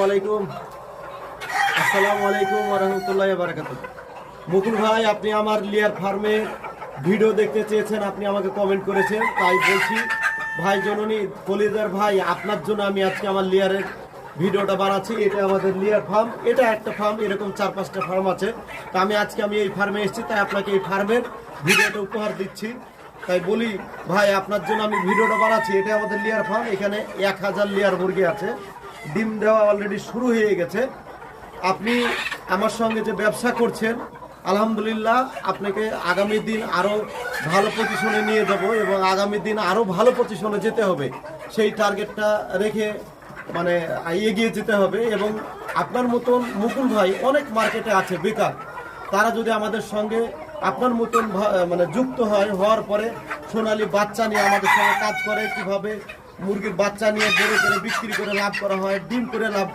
আলাইকুম। আসসালামু আলাইকুম ওয়া রাহমাতুল্লাহি ওয়া বারাকাতুহু। মুকুল ভাই, আপনি আমার লেয়ার ফার্মে ভিডিও দেখতে চেয়েছেন, আপনি আমাকে কমেন্ট করেছেন, তাই বলছি ভাই জননী কলিজার ভাই, আপনার জন্য আমি আজকে আমার লেয়ারের ভিডিওটা বানাচ্ছি। এটা আমাদের লেয়ার ফার্ম, এটা একটা ফার্ম, এরকম 4-5টা ফার্ম আছে। তা আমি এই ফার্মে এসেছি, তাই আপনাকে এই ফার্মের ভিডিওটা উপহার দিচ্ছি। তাই বলি ভাই, আপনার জন্য আমি ভিডিওটা বানাচ্ছি। এটা আমাদের লেয়ার ফার্ম, এখানে 1000 লেয়ার মুরগি আছে। ডিম দেওয়া অলরেডি শুরু হয়ে গেছে। আপনি আমার সঙ্গে যে ব্যবসা করছেন, আলহামদুলিল্লাহ, আপনাকে আগামী দিন আরও ভালো পজিশনে নিয়ে যাব এবং আগামী দিন আরও ভালো পজিশনে যেতে হবে, সেই টার্গেটটা রেখে মানে এগিয়ে যেতে হবে। এবং আপনার মতন মুকুল ভাই অনেক মার্কেটে আছে বেকার, তারা যদি আমাদের সঙ্গে আপনার মতন মানে যুক্ত হওয়ার পরে সোনালী বাচ্চা নিয়ে আমাদের সঙ্গে কাজ করে, কিভাবে মুরগির বাচ্চা নিয়ে বড় করে বিক্রি করে লাভ করা হয়, ডিম করে লাভ